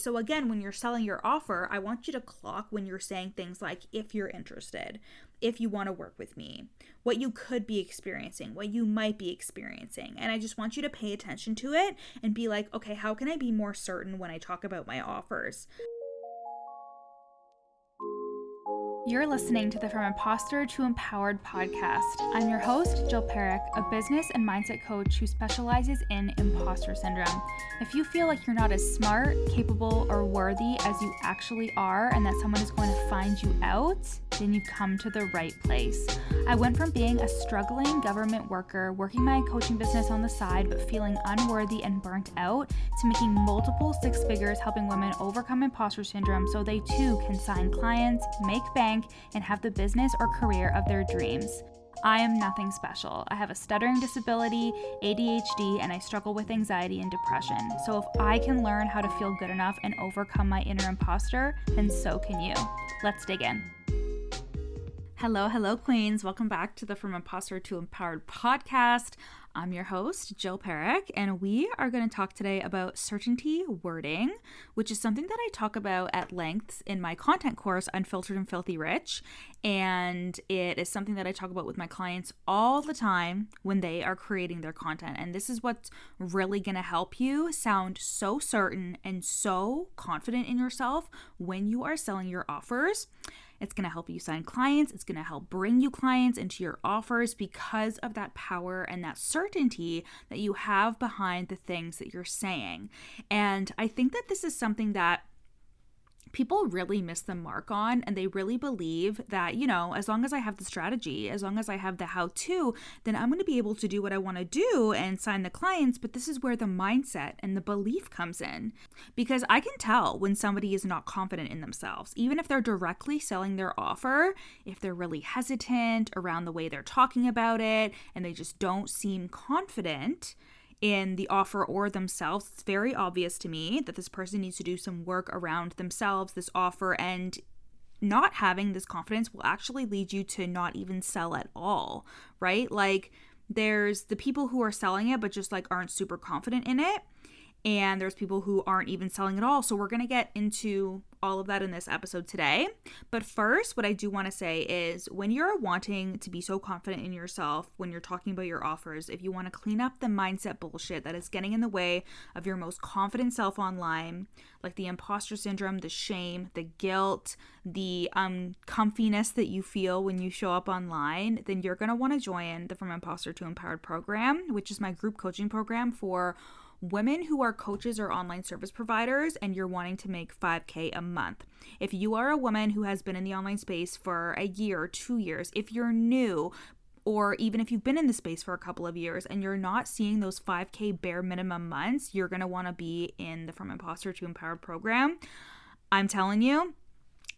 So again, when you're selling your offer, I want you to clock when you're saying things like, if you're interested, if you want to work with me, what you could be experiencing, what you might be experiencing. And I just want you to pay attention to it and be like, okay, how can I be more certain when I talk about my offers? You're listening to the From Imposter to Empowered podcast. I'm your host, Jill Perrick, a business and mindset coach who specializes in imposter syndrome. If you feel like you're not as smart, capable, or worthy as you actually are, and that someone is going to find you out, then you've come to the right place. I went from being a struggling government worker, working my coaching business on the side, but feeling unworthy and burnt out, to making multiple six figures helping women overcome imposter syndrome so they too can sign clients, make bank, and have the business or career of their dreams. I am nothing special. I have a stuttering disability, ADHD, and I struggle with anxiety and depression. So if I can learn how to feel good enough and overcome my inner imposter, then so can you. Let's dig in. Hello, queens. Welcome back to the From Imposter to Empowered podcast. I'm your host, Jill Perrick, and we are going to talk today about certainty wording, which is something that I talk about at length in my content course, Unfiltered and Filthy Rich. And it is something that I talk about with my clients all the time when they are creating their content. And this is what's really going to help you sound so certain and so confident in yourself when you are selling your offers. It's going to help you sign clients. It's going to help bring you clients into your offers because of that power and that certainty that you have behind the things that you're saying. And I think that this is something that people really miss the mark on, and they really believe that, as long as I have the strategy, as long as I have the how-to, then I'm going to be able to do what I want to do and sign the clients. But this is where the mindset and the belief comes in, because I can tell when somebody is not confident in themselves, even if they're directly selling their offer, if they're really hesitant around the way they're talking about it, and they just don't seem confident in the offer or themselves. It's very obvious to me that this person needs to do some work around themselves, this offer, and not having this confidence will actually lead you to not even sell at all, right? Like, there's the people who are selling it but just aren't super confident in it, and there's people who aren't even selling at all. So we're going to get into all of that in this episode today. But first, what I do want to say is, when you're wanting to be so confident in yourself, when you're talking about your offers, if you want to clean up the mindset bullshit that is getting in the way of your most confident self online, like the imposter syndrome, the shame, the guilt, the uncomfiness that you feel when you show up online, then you're going to want to join the From Imposter to Empowered program, which is my group coaching program for women who are coaches or online service providers and you're wanting to make $5,000 a month. If you are a woman who has been in the online space for a year or 2 years, if you're new, or even if you've been in the space for a couple of years and you're not seeing those $5,000 bare minimum months, you're going to want to be in the From Imposter to Empowered program. I'm telling you,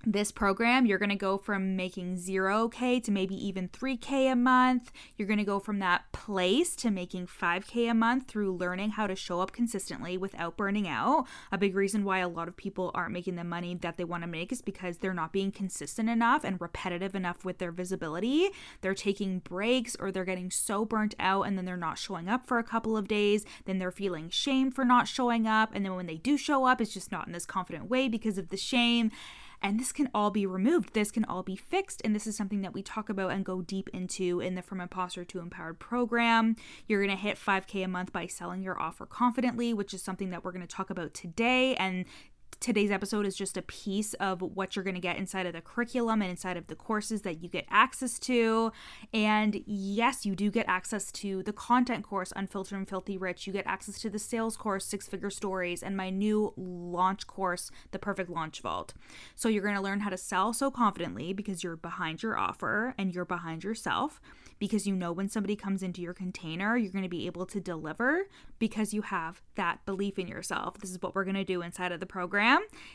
this program, you're going to go from making $0,000 to maybe even $3,000 a month. You're going to go from that place to making $5,000 a month through learning how to show up consistently without burning out. A big reason why a lot of people aren't making the money that they want to make is because they're not being consistent enough and repetitive enough with their visibility. They're taking breaks, or they're getting so burnt out and then they're not showing up for a couple of days. Then they're feeling shame for not showing up. And then when they do show up, it's just not in this confident way because of the shame. And this can all be removed. This can all be fixed. And this is something that we talk about and go deep into in the From Imposter to Empowered program. You're going to hit $5,000 a month by selling your offer confidently, which is something that we're going to talk about today. And today's episode is just a piece of what you're going to get inside of the curriculum and inside of the courses that you get access to. And yes, you do get access to the content course, Unfiltered and Filthy Rich. You get access to the sales course, 6-Figure Stories, and my new launch course, The Perfect Launch Vault. So you're going to learn how to sell so confidently because you're behind your offer and you're behind yourself, because you know when somebody comes into your container, you're going to be able to deliver because you have that belief in yourself. This is what we're going to do inside of the program.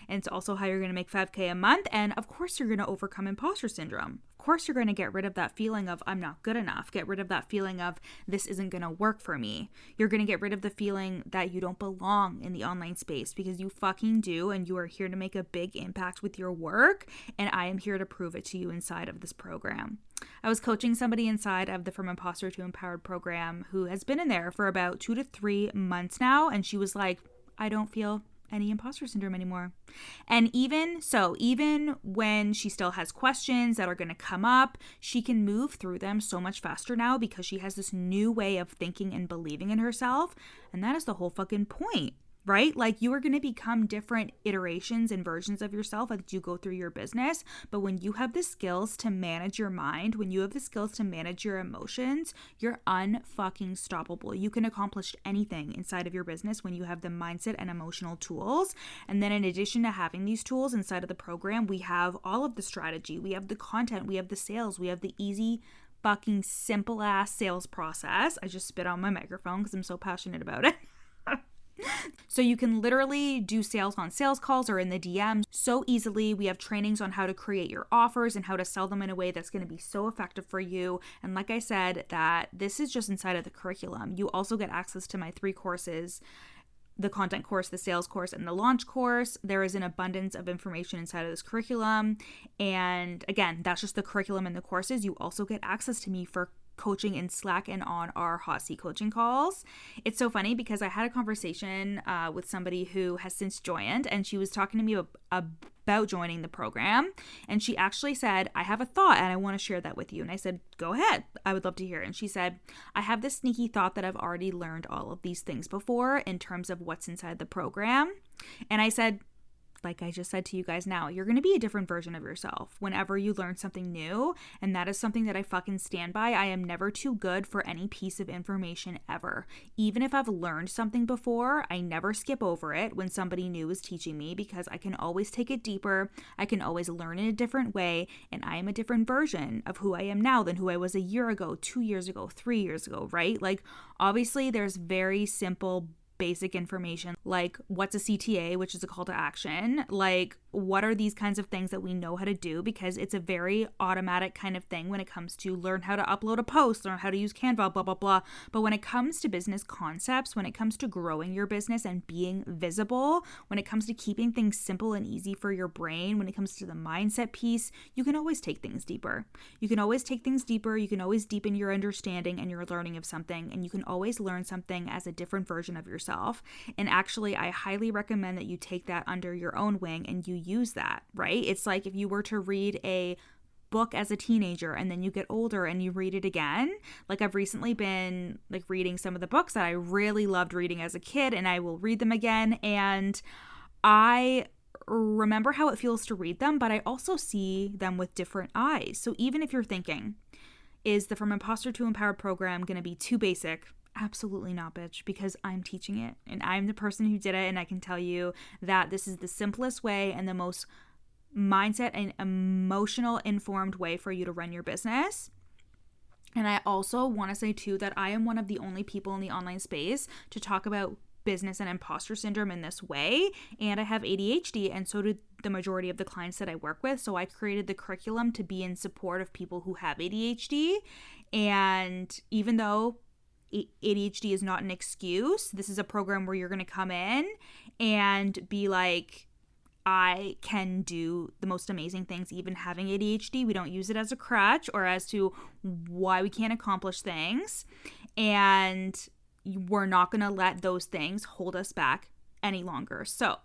And it's also how you're going to make $5,000 a month. And of course, you're going to overcome imposter syndrome. Of course, you're going to get rid of that feeling of I'm not good enough. Get rid of that feeling of this isn't going to work for me. You're going to get rid of the feeling that you don't belong in the online space, because you fucking do. And you are here to make a big impact with your work. And I am here to prove it to you inside of this program. I was coaching somebody inside of the From Imposter to Empowered program who has been in there for about 2 to 3 months now. And she was like, I don't feel any imposter syndrome anymore. And even when she still has questions that are going to come up, she can move through them so much faster now because she has this new way of thinking and believing in herself. And that is the whole fucking point, right? Like, you are going to become different iterations and versions of yourself as you go through your business. But when you have the skills to manage your mind, when you have the skills to manage your emotions, you're unfucking stoppable. You can accomplish anything inside of your business when you have the mindset and emotional tools. And then in addition to having these tools inside of the program, we have all of the strategy, we have the content, we have the sales, we have the easy fucking simple ass sales process. I just spit on my microphone because I'm so passionate about it. So you can literally do sales on sales calls or in the DMs so easily. We have trainings on how to create your offers and how to sell them in a way that's going to be so effective for you. And like I said, that this is just inside of the curriculum. You also get access to my 3 courses: the content course, the sales course, and the launch course. There is an abundance of information inside of this curriculum. And again, that's just the curriculum and the courses. You also get access to me for coaching in Slack and on our hot seat coaching calls. It's so funny because I had a conversation with somebody who has since joined, and she was talking to me about joining the program. And she actually said, I have a thought and I want to share that with you. And I said, go ahead. I would love to hear it. And she said, I have this sneaky thought that I've already learned all of these things before in terms of what's inside the program. And I said, like I just said to you guys now, you're going to be a different version of yourself whenever you learn something new. And that is something that I fucking stand by. I am never too good for any piece of information ever. Even if I've learned something before, I never skip over it when somebody new is teaching me, because I can always take it deeper. I can always learn in a different way. And I am a different version of who I am now than who I was a year ago, 2 years ago, 3 years ago, right? Like, obviously there's very simple basic information like what's a CTA, which is a call to action, like what are these kinds of things that we know how to do, because it's a very automatic kind of thing when it comes to learn how to upload a post, learn how to use Canva, blah, blah, blah. But when it comes to business concepts, when it comes to growing your business and being visible, when it comes to keeping things simple and easy for your brain, when it comes to the mindset piece, you can always take things deeper. You can always take things deeper. You can always deepen your understanding and your learning of something, and you can always learn something as a different version of yourself. And actually, I highly recommend that you take that under your own wing and you use that, right? It's like if you were to read a book as a teenager and then you get older and you read it again. Like, I've recently been like reading some of the books that I really loved reading as a kid, and I will read them again, and I remember how it feels to read them, but I also see them with different eyes. So even if you're thinking, is the From Imposter to Empowered program going to be too basic? Absolutely not, bitch, because I'm teaching it and I'm the person who did it, and I can tell you that this is the simplest way and the most mindset and emotional informed way for you to run your business. And I also want to say too that I am one of the only people in the online space to talk about business and imposter syndrome in this way, and I have ADHD, and so do the majority of the clients that I work with. So I created the curriculum to be in support of people who have ADHD. And even though ADHD is not an excuse, this is a program where you're going to come in and be like, I can do the most amazing things even having ADHD. We don't use it as a crutch or as to why we can't accomplish things. And we're not going to let those things hold us back any longer. So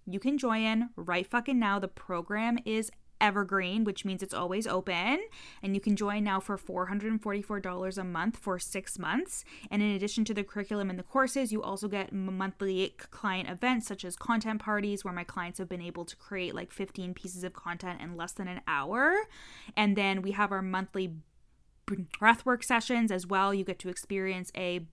you can join right fucking now. The program is evergreen, which means it's always open, and you can join now for $444 a month for 6 months. And in addition to the curriculum and the courses, you also get monthly client events such as content parties, where my clients have been able to create like 15 pieces of content in less than an hour. And then we have our monthly breathwork sessions as well. You get to experience a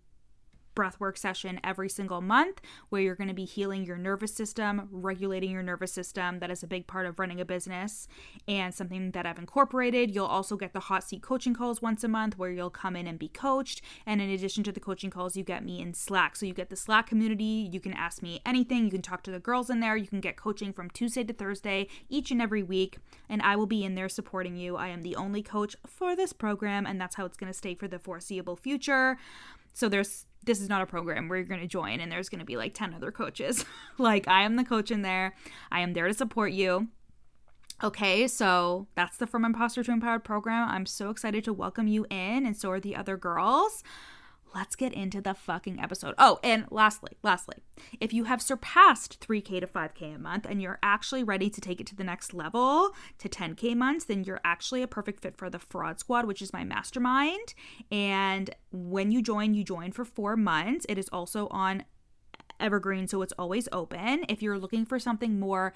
breathwork session every single month where you're going to be healing your nervous system, regulating your nervous system. That is a big part of running a business and something that I've incorporated. You'll also get the hot seat coaching calls once a month where you'll come in and be coached. And in addition to the coaching calls, you get me in Slack. So you get the Slack community. You can ask me anything. You can talk to the girls in there. You can get coaching from Tuesday to Thursday each and every week. And I will be in there supporting you. I am the only coach for this program, and that's how it's going to stay for the foreseeable future. So this is not a program where you're going to join and there's going to be like 10 other coaches. Like, I am the coach in there. I am there to support you. Okay, so that's the From Imposter to Empowered program. I'm so excited to welcome you in, and so are the other girls. let's get into the fucking episode. Oh, and lastly, if you have surpassed 3K to 5K a month and you're actually ready to take it to the next level to 10K months, then you're actually a perfect fit for the Fraud Squad, which is my mastermind. And when you join for 4 months. It is also on Evergreen, so it's always open. If you're looking for something more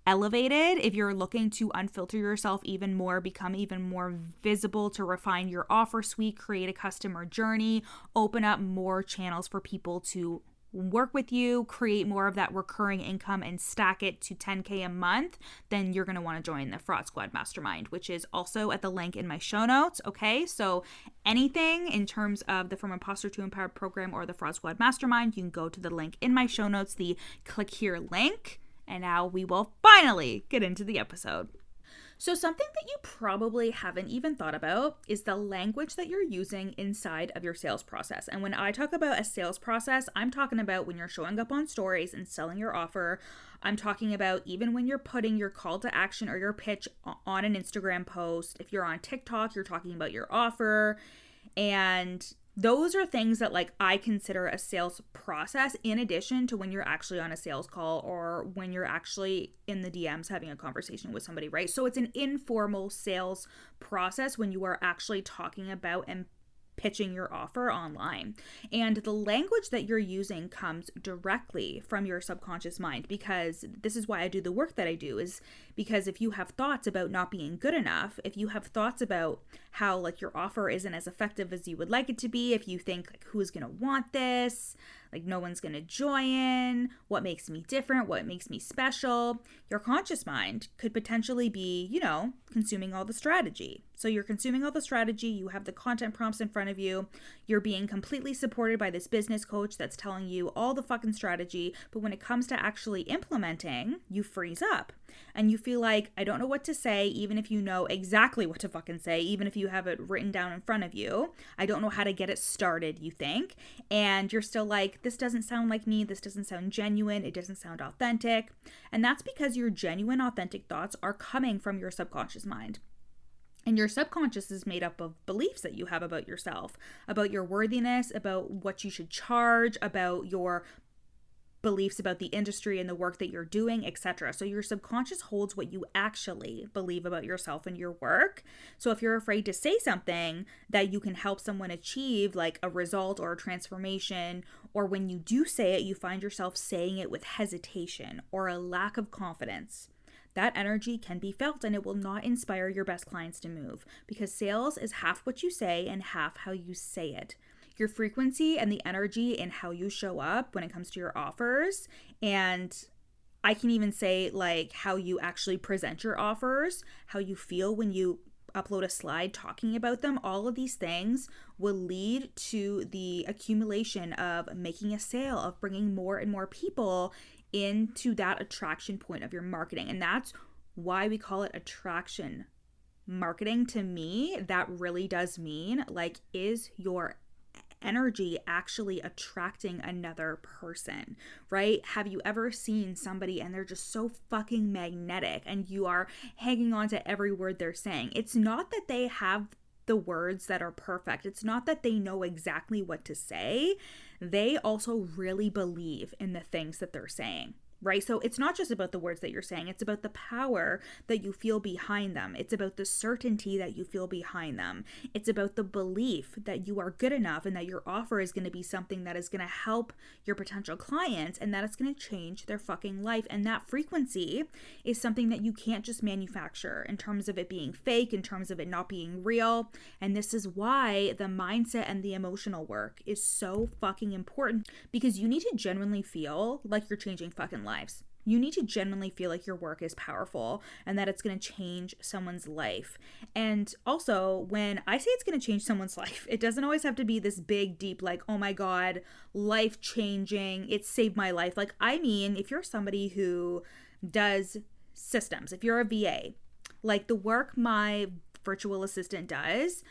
elevated, if you're looking to unfilter yourself even more, become even more visible, to refine your offer suite, create a customer journey, open up more channels for people to work with you, create more of that recurring income and stack it to 10K a month, then you're going to want to join the Fraud Squad Mastermind, which is also at the link in my show notes. Okay, so anything in terms of the From Imposter to Empowered program or the Fraud Squad Mastermind, you can go to the link in my show notes, the click here link. And now we will finally get into the episode. So something that you probably haven't even thought about is the language that you're using inside of your sales process. And when I talk about a sales process, I'm talking about when you're showing up on stories and selling your offer. I'm talking about even when you're putting your call to action or your pitch on an Instagram post. If you're on TikTok, you're talking about your offer. And those are things that like I consider a sales process, in addition to when you're actually on a sales call or when you're actually in the DMs having a conversation with somebody, right? So it's an informal sales process when you are actually talking about and pitching your offer online. And the language that you're using comes directly from your subconscious mind, because this is why I do the work that I do, is because if you have thoughts about not being good enough, if you have thoughts about how like your offer isn't as effective as you would like it to be, if you think like who's going to want this, like no one's going to join, what makes me different, what makes me special, your conscious mind could potentially be, consuming all the strategy. So you're consuming all the strategy, you have the content prompts in front of you, you're being completely supported by this business coach that's telling you all the fucking strategy, but when it comes to actually implementing, you freeze up and you feel like, I don't know what to say, even if you know exactly what to fucking say, even if you have it written down in front of you. I don't know how to get it started, you think, and you're still like, this doesn't sound like me, this doesn't sound genuine, it doesn't sound authentic. And that's because your genuine, authentic thoughts are coming from your subconscious mind. And your subconscious is made up of beliefs that you have about yourself, about your worthiness, about what you should charge, about your beliefs about the industry and the work that you're doing, etc. So your subconscious holds what you actually believe about yourself and your work. So if you're afraid to say something that you can help someone achieve, like a result or a transformation, or when you do say it, you find yourself saying it with hesitation or a lack of confidence, that energy can be felt and it will not inspire your best clients to move, because sales is half what you say and half how you say it. Your frequency and the energy in how you show up when it comes to your offers, and I can even say like how you actually present your offers, how you feel when you upload a slide talking about them, all of these things will lead to the accumulation of making a sale, of bringing more and more people into that attraction point of your marketing. And that's why we call it attraction marketing. To me, that really does mean like, is your energy actually attracting another person, right? Have you ever seen somebody and they're just so fucking magnetic and you are hanging on to every word they're saying? It's not that they have the words that are perfect. It's not that they know exactly what to say. They also really believe in the things that they're saying, right? So it's not just about the words that you're saying. It's about the power that you feel behind them. It's about the certainty that you feel behind them. It's about the belief that you are good enough and that your offer is going to be something that is going to help your potential clients and that it's going to change their fucking life. And that frequency is something that you can't just manufacture in terms of it being fake, in terms of it not being real. And this is why the mindset and the emotional work is so fucking important, because you need to genuinely feel like you're changing fucking lives. You need to genuinely feel like your work is powerful and that it's going to change someone's life. And also, when I say it's going to change someone's life, it doesn't always have to be this big, deep, like, oh my God, life changing, it saved my life. Like, I mean, if you're somebody who does systems, if you're a VA, like the work my virtual assistant does,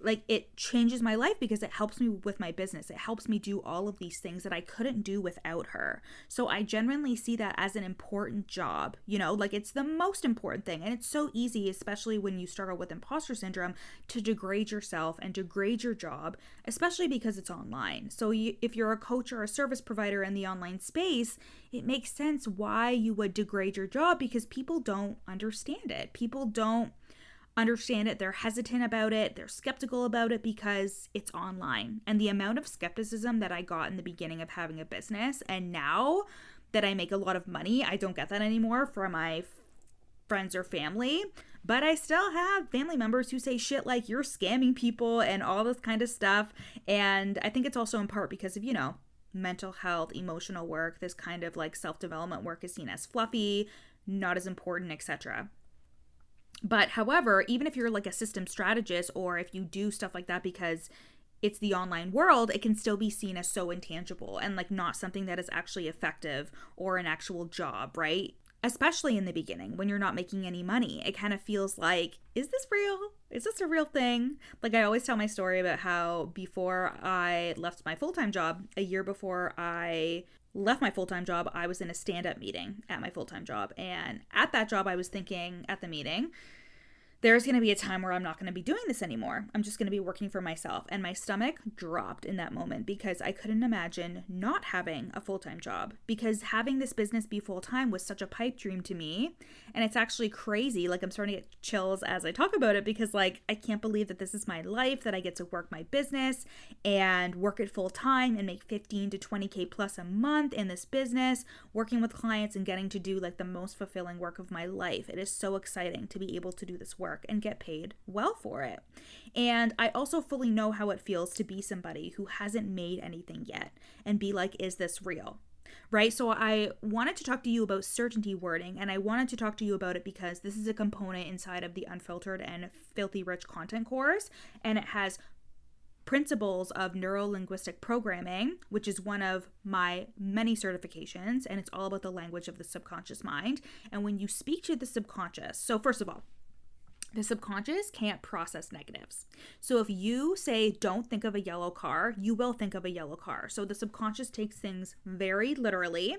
like it changes my life because it helps me with my business. It helps me do all of these things that I couldn't do without her. So I genuinely see that as an important job, like it's the most important thing. And it's so easy, especially when you struggle with imposter syndrome, to degrade yourself and degrade your job, especially because it's online. So if you're a coach or a service provider in the online space, it makes sense why you would degrade your job, because people don't understand it. People don't understand it. They're hesitant about it. They're skeptical about it because it's online. And the amount of skepticism that I got in the beginning of having a business, and now that I make a lot of money, I don't get that anymore from my friends or family. But I still have family members who say shit like, you're scamming people and all this kind of stuff. And I think it's also in part because of, mental health, emotional work. This kind of like self-development work is seen as fluffy, not as important, etc. But however, even if you're like a system strategist, or if you do stuff like that because it's the online world, it can still be seen as so intangible and like not something that is actually effective or an actual job, right? Especially in the beginning when you're not making any money. It kind of feels like, is this real? Is this a real thing? Like I always tell my story about how before I left my full-time job, a year before I left my full-time job, I was in a stand-up meeting at my full-time job. And at that job, I was thinking at the meeting, there's going to be a time where I'm not going to be doing this anymore. I'm just going to be working for myself. And my stomach dropped in that moment because I couldn't imagine not having a full-time job, because having this business be full-time was such a pipe dream to me. And it's actually crazy. Like I'm starting to get chills as I talk about it, because like I can't believe that this is my life, that I get to work my business and work it full-time and make 15 to 20K plus a month in this business, working with clients and getting to do like the most fulfilling work of my life. It is so exciting to be able to do this work and get paid well for it. And I also fully know how it feels to be somebody who hasn't made anything yet and be like, is this real? Right? So I wanted to talk to you about certainty wording, and I wanted to talk to you about it because this is a component inside of the Unfiltered and Filthy Rich content course, and it has principles of neuro-linguistic programming, which is one of my many certifications, and it's all about the language of the subconscious mind. And when you speak to the subconscious, so first of all, the subconscious can't process negatives. So if you say, don't think of a yellow car, you will think of a yellow car. So the subconscious takes things very literally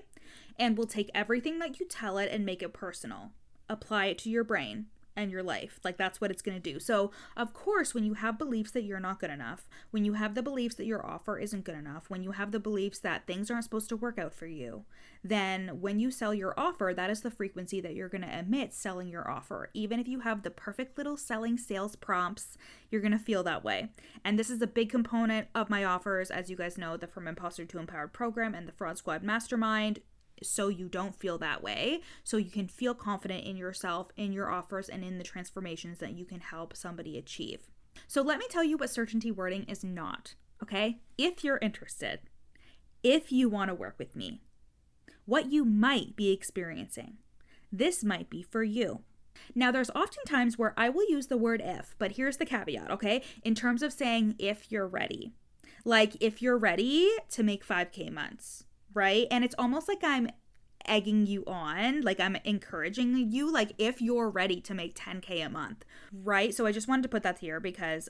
and will take everything that you tell it and make it personal. Apply it to your brain and your life. Like that's what it's going to do. So of course, when you have beliefs that you're not good enough, when you have the beliefs that your offer isn't good enough, when you have the beliefs that things aren't supposed to work out for you, then when you sell your offer, that is the frequency that you're going to emit selling your offer. Even if you have the perfect little selling sales prompts, you're going to feel that way. And this is a big component of my offers. As you guys know, the From Imposter to Empowered program and the Fraud Squad Mastermind, so you don't feel that way, so you can feel confident in yourself, in your offers, and in the transformations that you can help somebody achieve. So let me tell you what certainty wording is not, okay? If you're interested, if you want to work with me, what you might be experiencing, this might be for you. Now, there's often times where I will use the word if, but here's the caveat, okay? In terms of saying if you're ready. Like if you're ready to make 5K months, right? And it's almost like I'm egging you on, like I'm encouraging you, like if you're ready to make 10K a month, right? So I just wanted to put that here because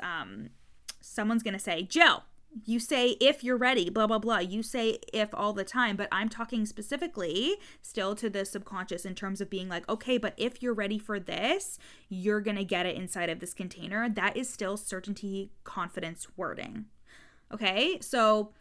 someone's gonna say, Jill, you say if you're ready, blah, blah, blah. You say if all the time, but I'm talking specifically still to the subconscious in terms of being like, okay, but if you're ready for this, you're gonna get it inside of this container. That is still certainty, confidence wording. Okay, so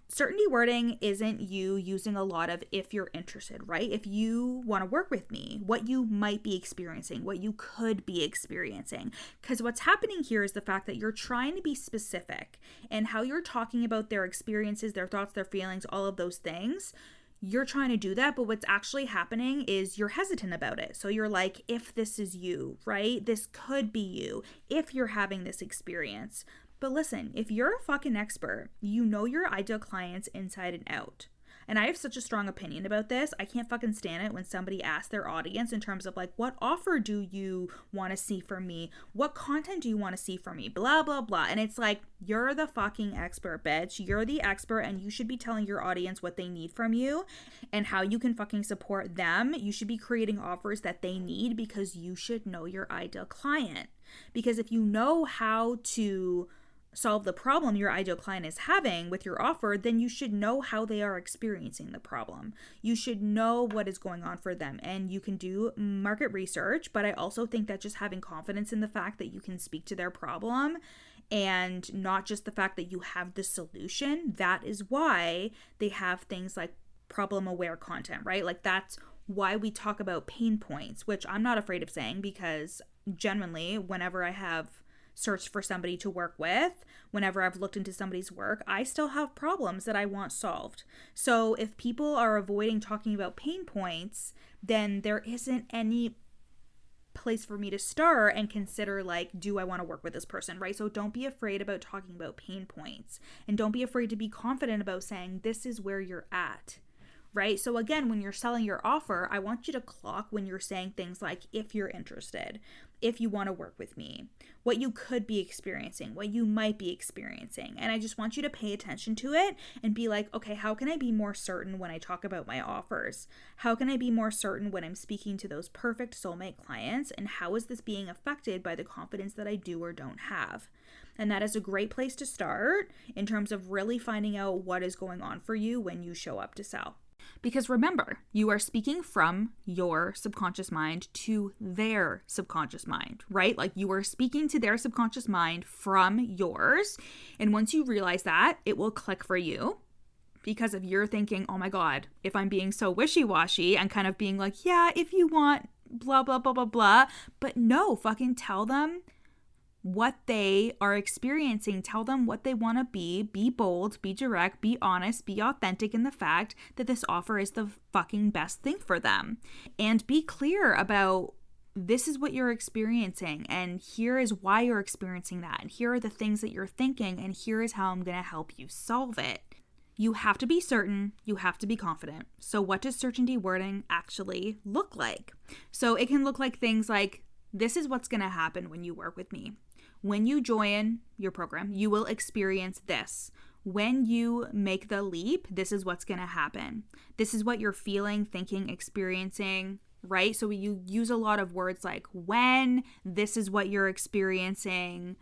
certainty wording isn't you using a lot of if you're interested, right? If you want to work with me, what you might be experiencing, what you could be experiencing. Because what's happening here is the fact that you're trying to be specific and how you're talking about their experiences, their thoughts, their feelings, all of those things. You're trying to do that, but what's actually happening is you're hesitant about it. So you're like, if this is you, right? This could be you, if you're having this experience. But listen, if you're a fucking expert, you know your ideal clients inside and out. And I have such a strong opinion about this. I can't fucking stand it when somebody asks their audience in terms of like, what offer do you want to see from me? What content do you want to see from me? Blah, blah, blah. And it's like, you're the fucking expert, bitch. You're the expert, and you should be telling your audience what they need from you and how you can fucking support them. You should be creating offers that they need because you should know your ideal client. Because if you know how to solve the problem your ideal client is having with your offer, then you should know how they are experiencing the problem. You should know what is going on for them, and you can do market research. But I also think that just having confidence in the fact that you can speak to their problem and not just the fact that you have the solution, that is why they have things like problem aware content, right? Like that's why we talk about pain points, which I'm not afraid of saying, because genuinely, whenever I have searched for somebody to work with, whenever I've looked into somebody's work, I still have problems that I want solved. So if people are avoiding talking about pain points, then there isn't any place for me to start and consider like, do I want to work with this person, right? So don't be afraid about talking about pain points, and don't be afraid to be confident about saying this is where you're at. Right? So again, when you're selling your offer, I want you to clock when you're saying things like, if you're interested, if you want to work with me, what you could be experiencing, what you might be experiencing. And I just want you to pay attention to it and be like, okay, how can I be more certain when I talk about my offers? How can I be more certain when I'm speaking to those perfect soulmate clients? And how is this being affected by the confidence that I do or don't have? And that is a great place to start in terms of really finding out what is going on for you when you show up to sell. Because remember, you are speaking from your subconscious mind to their subconscious mind, right? Like you are speaking to their subconscious mind from yours. And once you realize that, it will click for you. Because if you're thinking, oh my God, if I'm being so wishy-washy and kind of being like, yeah, if you want blah, blah, blah, blah, blah. But no, fucking tell them what they are experiencing. Tell them what they want to be bold, be direct, be honest, be authentic in the fact that this offer is the fucking best thing for them. And be clear about this is what you're experiencing, and here is why you're experiencing that, and here are the things that you're thinking, and here is how I'm going to help you solve it. You have to be certain, you have to be confident. So what does certainty wording actually look like? So it can look like things like, this is what's going to happen when you work with me. When you join your program, you will experience this. When you make the leap, this is what's going to happen. This is what you're feeling, thinking, experiencing, right? So you use a lot of words like when, this is what you're experiencing,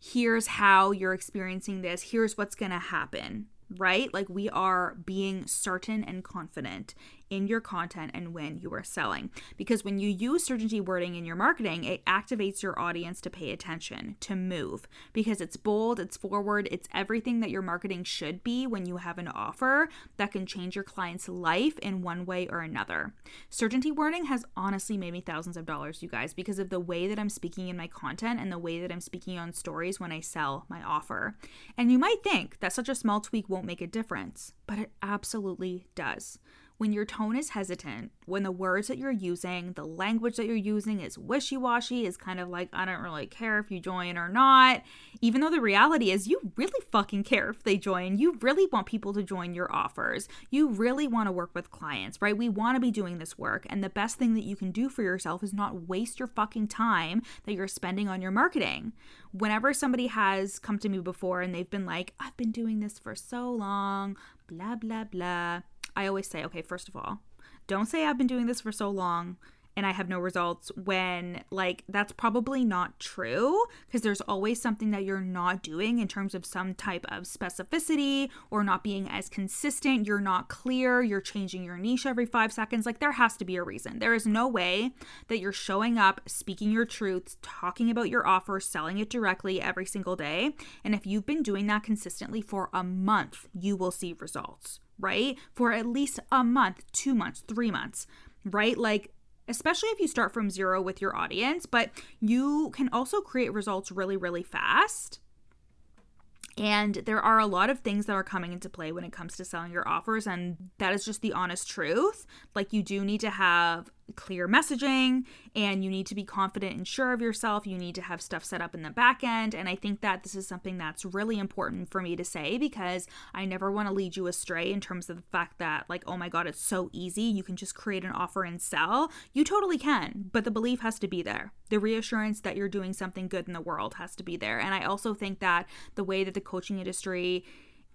here's how you're experiencing this, here's what's going to happen, right? Like we are being certain and confident in your content and when you are selling. Because when you use certainty wording in your marketing, it activates your audience to pay attention, to move, because it's bold, it's forward, it's everything that your marketing should be when you have an offer that can change your client's life in one way or another. Certainty wording has honestly made me thousands of dollars, you guys, because of the way that I'm speaking in my content and the way that I'm speaking on stories when I sell my offer. And you might think that such a small tweak won't make a difference, but it absolutely does. When your tone is hesitant, when the words that you're using, the language that you're using is wishy-washy, is kind of like, I don't really care if you join or not, even though the reality is you really fucking care if they join. You really want people to join your offers. You really want to work with clients, right? We want to be doing this work. And the best thing that you can do for yourself is not waste your fucking time that you're spending on your marketing. Whenever somebody has come to me before and they've been like, I've been doing this for so long, blah, blah, blah, I always say, okay, first of all, don't say I've been doing this for so long and I have no results, when like that's probably not true, because there's always something that you're not doing in terms of some type of specificity or not being as consistent. You're not clear. You're changing your niche every 5 seconds. Like there has to be a reason. There is no way that you're showing up, speaking your truths, talking about your offer, selling it directly every single day. And if you've been doing that consistently for a month, you will see results, right? For at least a month, 2 months, 3 months, right? Like, especially if you start from zero with your audience, but you can also create results really, really fast. And there are a lot of things that are coming into play when it comes to selling your offers, and that is just the honest truth. Like you do need to have clear messaging, and you need to be confident and sure of yourself. You need to have stuff set up in the back end. And I think that this is something that's really important for me to say, because I never want to lead you astray in terms of the fact that, like, oh my God, it's so easy. You can just create an offer and sell. You totally can, but the belief has to be there. The reassurance that you're doing something good in the world has to be there. And I also think that the way that the coaching industry,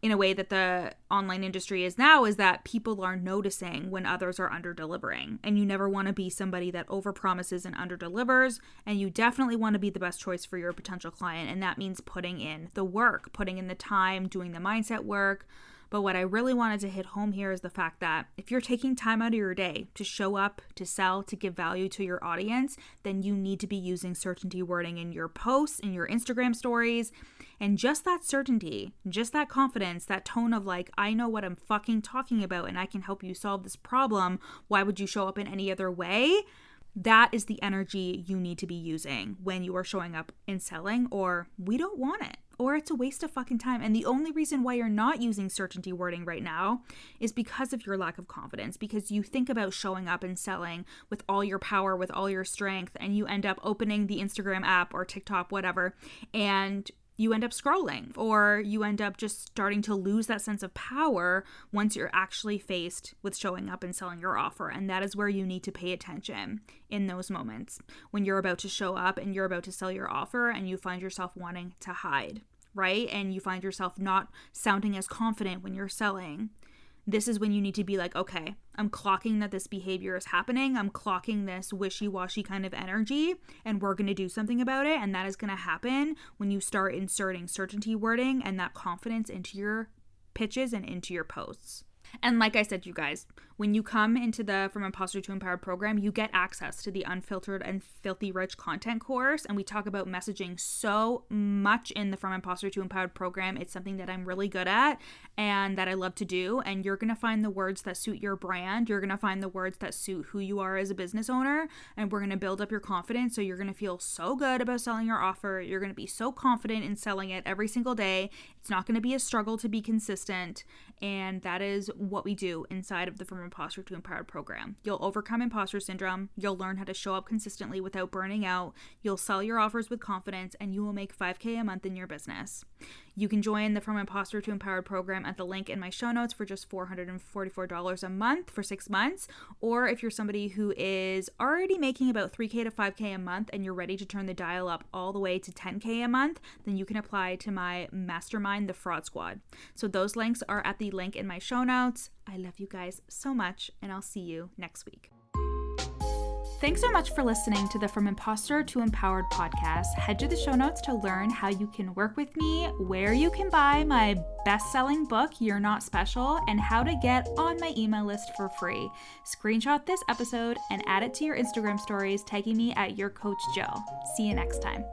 in a way that the online industry is now, is that people are noticing when others are under-delivering. And you never want to be somebody that over-promises and under-delivers. And you definitely want to be the best choice for your potential client. And that means putting in the work, putting in the time, doing the mindset work. But what I really wanted to hit home here is the fact that if you're taking time out of your day to show up, to sell, to give value to your audience, then you need to be using certainty wording in your posts, in your Instagram stories. And just that certainty, just that confidence, that tone of like, I know what I'm fucking talking about and I can help you solve this problem. Why would you show up in any other way? That is the energy you need to be using when you are showing up and selling, or we don't want it, or it's a waste of fucking time. And the only reason why you're not using certainty wording right now is because of your lack of confidence, because you think about showing up and selling with all your power, with all your strength, and you end up opening the Instagram app or TikTok, whatever, and you end up scrolling, or you end up just starting to lose that sense of power once you're actually faced with showing up and selling your offer. And that is where you need to pay attention in those moments when you're about to show up and you're about to sell your offer and you find yourself wanting to hide, right? And you find yourself not sounding as confident when you're selling. This is when you need to be like, okay, I'm clocking that this behavior is happening. I'm clocking this wishy-washy kind of energy, and we're going to do something about it. And that is going to happen when you start inserting certainty wording and that confidence into your pitches and into your posts. And like I said, you guys, when you come into the From Imposter to Empowered program, you get access to the Unfiltered and Filthy Rich content course. And we talk about messaging so much in the From Imposter to Empowered program. It's something that I'm really good at and that I love to do. And you're going to find the words that suit your brand. You're going to find the words that suit who you are as a business owner. And we're going to build up your confidence. So you're going to feel so good about selling your offer. You're going to be so confident in selling it every single day. It's not going to be a struggle to be consistent. And that is what we do inside of the From Imposter to Empowered program. You'll overcome imposter syndrome. You'll learn how to show up consistently without burning out. You'll sell your offers with confidence, and you will make $5,000 a month in your business. You can join the From Imposter to Empowered program at the link in my show notes for just $444 a month for 6 months. Or if you're somebody who is already making about $3,000 to $5,000 a month and you're ready to turn the dial up all the way to $10,000 a month, then you can apply to my mastermind, the Fraud Squad. So those links are at the link in my show notes. I love you guys so much, and I'll see you next week. Thanks so much for listening to the From Imposter to Empowered podcast. Head to the show notes to learn how you can work with me, where you can buy my best-selling book, You're Not Special, and how to get on my email list for free. Screenshot this episode and add it to your Instagram stories, tagging me at Your Coach Jill. See you next time.